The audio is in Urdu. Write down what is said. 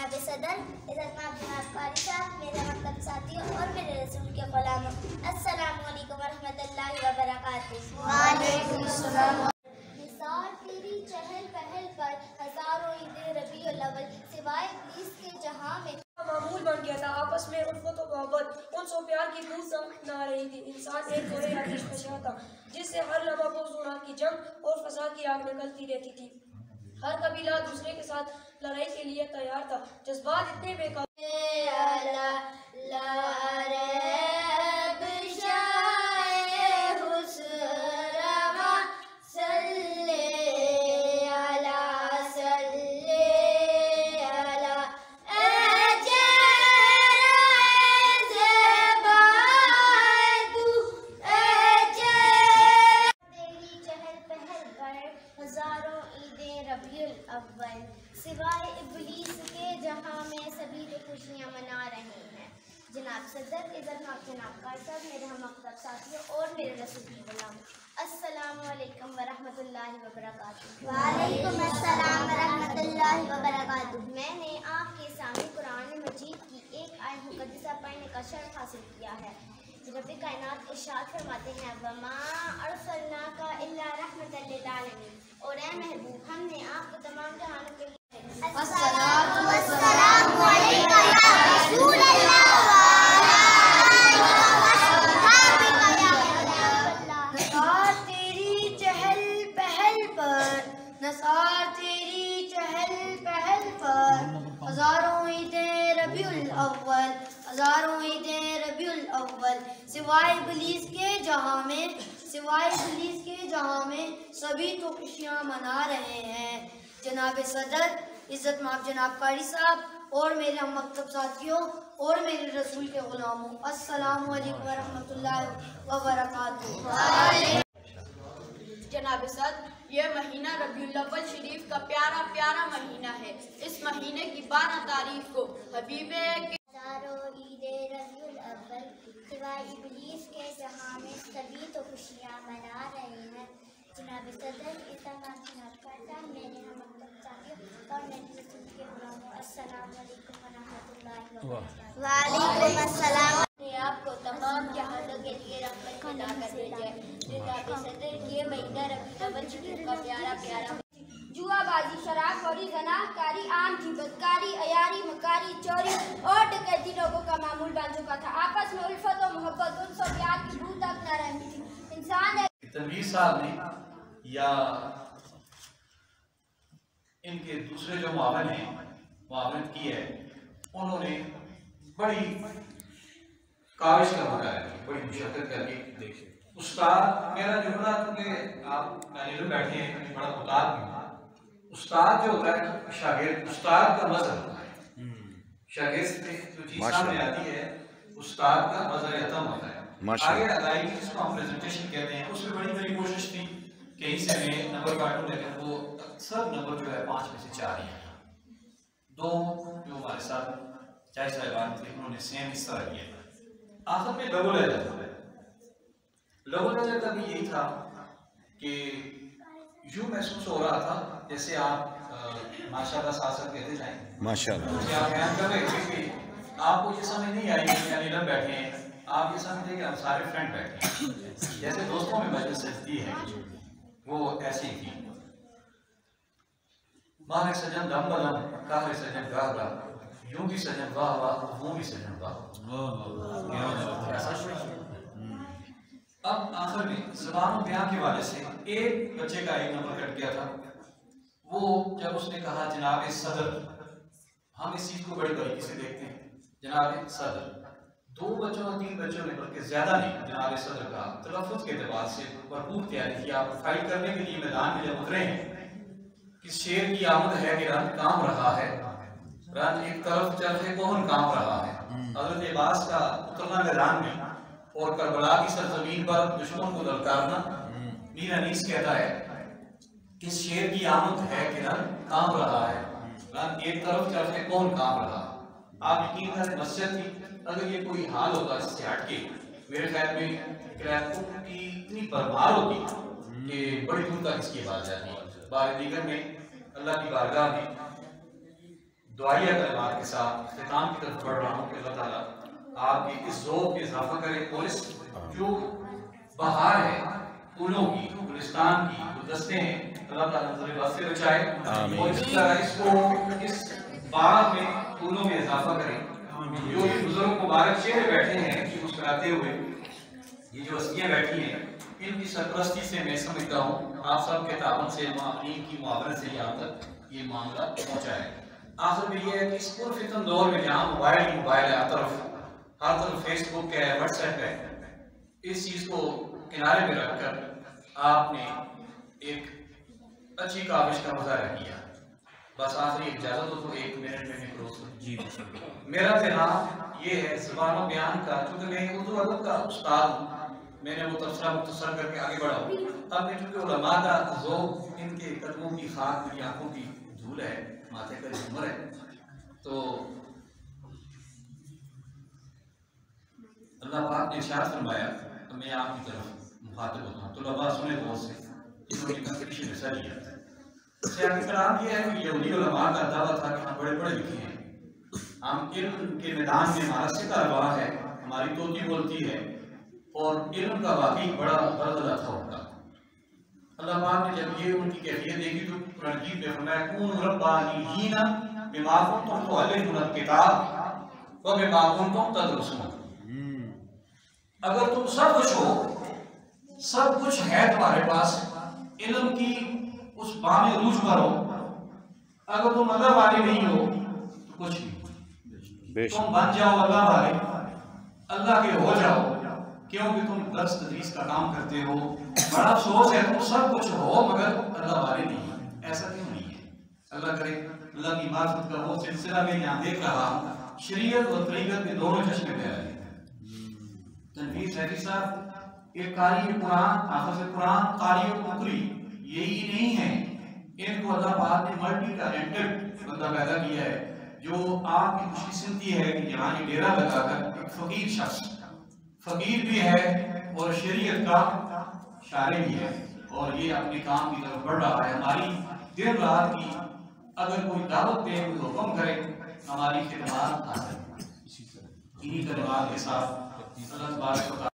جناب صدر، عزتمآب جناب قاری صاحب، میرے مکتب ساتھیوں اور میرے رسول کے غلاموں، السلام علیکم ورحمۃ اللہ وبرکاتہ۔ وعلیکم السلام۔ نثار تیری چہل پہل پر ہزاروں عید ربیع الاول، سوائے ابلیس کے جہاں میں معمول بن گیا تھا، آپس میں الفت و محبت، انس و پیار کی بوند سمکھ نہ رہی تھی۔ انسان ایک گہرے آتش فشاں تھا جس سے ہر لمحہ بوزونا کی جنگ اور فساد کی آگ نکلتی رہتی تھی۔ ہر قبیلہ دوسرے کے ساتھ لڑائی کے لیے تیار تھا۔ جذبات اتنے بے قابو ہزاروں عیدیں ربیع الاول، سوائے ابلیس کے جہاں میں سبھی تو خوشیاں منا رہے ہیں۔ جناب صدر، عزتمآب جناب قاری صاحب، میرے ہم مکتب ساتھیوں اور میرے رسول کے غلام، السلام علیکم ورحمۃ اللہ وبرکاتہ۔ وعلیکم السلام ورحمۃ اللہ وبرکاتہ۔ میں نے آپ کے سامنے قرآن مجید کی ایک آیت مقدسہ پڑھنے کا شرف حاصل کیا ہے۔ رب کائنات ارشاد فرماتے ہیں، وَمَا أَرْسَلْنَاكَ إِلَّا رَحْمَةً لِّلْعَالَمِينَ، اور اے محبوب، ہم نے آپ کو تمام جہانوں کے لیے الصلاۃ والسلام علیکہ یا رسول اللہ نثار تیری چہل پہل پر، نثار تیری چہل پہل پر، ہزاروں عیدیں ربیع الاول، ہزاروں عیدیں ربیع الاول، سوائے ابلیس کے جہاں میں، سوائے ابلیس کے جہاں میں سبھی تو خوشیاں منا رہے ہیں۔ جناب صدر، عزتمآب جناب قاری صاحب اور میرے ہم مکتب ساتھیوں اور میرے رسول کے غلاموں، السلام علیکم ورحمۃ اللہ وبرکاتہ۔ جناب صدر، یہ مہینہ ربیع الاول شریف کا پیارا پیارا مہینہ ہے۔ اس مہینے کی 12 تاریخ کو حبیب کے ہزاروں عیدیں ربیع الاول، سوائے ابلیس کے جہاں میں سبھی تو خوشیاں منا رہے ہیں۔ جناب صدر، عزتمآب جناب قاری صاحب، میرے ہم مکتب ساتھیوں اور میرے رسول کے غلاموں، السلام علیکم ورحمۃ اللہ وبرکاتہ۔ وعلیکم السلام۔ نے آپ کو تمام جہانوں کے لیے رحمت بنا کر بھیجا ہے۔ جناب صدر، یہ مہینہ ربیع الاول شریف کا پیارا پیارا جوا بازی، شراب خوری، زنا کاری، عام غیبت کاری، عیاری، مکاری، چوری اور ڈکیتی لوگوں کا معمول بن چکا تھا۔ آپس میں الفت و محبت، انس و پیار کی بوند تک نہ رہتی تھی۔ انسان تنویر صاحب نے یا ان کے دوسرے جو معاون ہیں، معاونت کی ہے، انہوں نے بڑی کاوش کا مظاہرہ کی، بڑی مشقت کر کے استاد، میرا جملہ کیونکہ آپ مینیجر بیٹھے ہیں، بڑا استاد بھی ہوں، استاد جو ہوتا ہے شاگرد، استاد کا مظہر ہوتا ہے، شاگرد سے جو چیز سامنے آتی ہے استاد کا مظہر ختم ہوتا ہے۔ آگے ادائیگی جس کو ہم پریزنٹیشن کہتے ہیں، اس میں بڑی میری کوشش تھی کہ اس سے میں نمبر کاٹوں، لیکن وہ اکثر نمبر جو ہے 5 میں سے 4 ہی ہیں۔ 2 جو ہمارے ساتھ چائے صاحبان تھے، انہوں نے سیم اس طرح کیا تھا۔ آخر میں لغو لہجہ کا بھی یہی تھا کہ یوں محسوس ہو رہا تھا جیسے آپ ماشاءاللہ ساتھ کہتے جائیں، ماشاءاللہ آپ بیان کر رہے تھے کہ آپ کو یہ سمجھ نہیں آئی کہ نیلم بیٹھے ہیں، آپ یہ سمجھتے کہ ہم سارے فرینڈ بیٹھے ہیں، جیسے دوستوں میں مجلس سجتی ہے وہ ایسی تھی۔ ماہ سجن دم بدم، کاہ سجن گاہ گاہ، یوں بھی سجن واہ واہ، وہ بھی سجن واہ۔ اب آخر میں زبان و بیان کے والے سے ایک بچے کا ایک نمبر کٹ گیا تھا۔ وہ جب اس نے کہا جناب صدر، ہم اس چیز کو بڑی باریکی سے دیکھتے ہیں، جناب صدر، 2 بچوں اور 3 بچوں نے بلکہ زیادہ نہیں جناب صدر کا تلفظ کے اعتبار سے بھرپور تیاری کی۔ آپ فائٹ کرنے کے لیے میدان میں جب اترے ہیں، کس شیر کی آمد ہے کہ رن کام رہا ہے، رن ایک طرف چرخے کون کام رہا ہے۔ حضرت عباس کا اترنا میدان میں اور کربلا کی سرزمین پر دشمن کو للکارنا، میر انیس کہتا ہے کس شیر کی آمد ہے کہ رن کام رہا ہے، رن ایک طرف چرخے کون کام رہا ہے۔ آپ یقین کریں مسجد تھی، اگر یہ کوئی حال ہوتا اس سے ہٹ کے میرے خیال میں کریکٹوں کی اتنی برمار ہوتی کہ بڑی دور تک اس کی آواز جاتی ہے۔ بار دیگر میں اللہ کی بارگاہ میں دعائیہ کلمات کے ساتھ اختتام کی طرف بڑھ رہا ہوں کہ اللہ تعالیٰ آپ کی اس ذوق میں اضافہ کرے اور اس جو بہار ہے پھولوں کی، گلستان کی، گلدستے ہیں، اللہ تعالیٰ نظر بد سے بچائے اور اس طرح اس کو اس باغ میں پھولوں میں اضافہ کرے. جو بھی بزرگ مبارک چہرے بیٹھے ہیں کہ مسکراتے ہوئے، یہ جو ہستیاں بیٹھی ہیں، ان کی سرپرستی سے میں سمجھتا ہوں آپ سب کے تعاون سے، معاونین کی معاونت سے یہاں تک یہ معاملہ پہنچا ہے. آخر میں یہ ہے کہ اس پرفتن دور میں جہاں موبائل ہے، ہر طرف فیس بک ہے، واٹس ایپ ہے، اس چیز کو کنارے میں رکھ کر آپ نے ایک اچھی کاوش کا مظاہرہ کیا. بس آخری اجازت ہو تو 1 منٹ میں کروز جی. میرا پیغام یہ ہے زبان و بیان کا، چونکہ میں اردو ادب کا استاد ہوں، میں نے وہ تبصرہ مختصر کر کے آگے بڑھا ہوں. اب میں چونکہ علماء کا ذوق، ان کے قدموں کی خاک میری آنکھوں کی دھول ہے، ماتھے کا جھومر ہے، تو اللہ پاک نے ارشاد فرمایا. تو میں آپ کی طرف مخاطب ہوتا ہوں، طلباء سنیں غور سے، انہوں نے کمپٹیشن حصہ لیا. سیاق کرام یہ ہے کہ یہودی علماء کا دعویٰ تھا کہ ہم بڑے پڑھے لکھے ہیں، ہم علم کے میدان میں ہمارا سکہ رواں ہے، ہماری طوطی بولتی ہے، اور علم کا واقعی بڑا بلدلہ تھا ان کا. اللہ پاک نے جب یہ ان کی کیفیت دیکھی تو قرآن مجید میں فرمایا کونوا ربانیین بما کنتم تعلمون الکتاب وبما کنتم تدرسون. اگر تم سب کچھ ہو، سب کچھ ہے تمہارے پاس، علم کی اس بام عروج پر ہو، اگر تم اللہ والے نہیں ہو تو کچھ نہیں. تم بن جاؤ اللہ والے، اللہ کے ہو جاؤ، کیونکہ تم درس تدریس کا کام کرتے ہو. بڑا افسوس ہے تم سب کچھ ہو مگر اللہ والے نہیں. ایسا کیوں نہیں ہے؟ اللہ کرے اللہ کی معرفت کا وہ سلسلہ میں یہاں دیکھ رہا ہوں، شریعت اور طریقت کے دونوں چشمے پہ آئے. تنویر سیفی صاحب ایک قاری قرآن، حافظ قرآن، قاری و مقری، یہی نہیں ہے. ان کو اللہ پاک نے ملٹی ٹیلنٹڈ بندہ پیدا کیا ہے، جو آپ کی خوش قسمتی ہے کہ یہاں یہ ڈیرا لگا کر ایک فقیر شخص، فقیر بھی ہے اور شریعت کا شارع بھی ہے، اور یہ اپنے کام کی طرف بڑھ رہا ہے. ہماری دن رات کی اگر کوئی دعوت دے، کوئی حکم کرے، ہماری خدمات حاصل. انہی کلمات کے ساتھ اللہ تبارک و تعالیٰ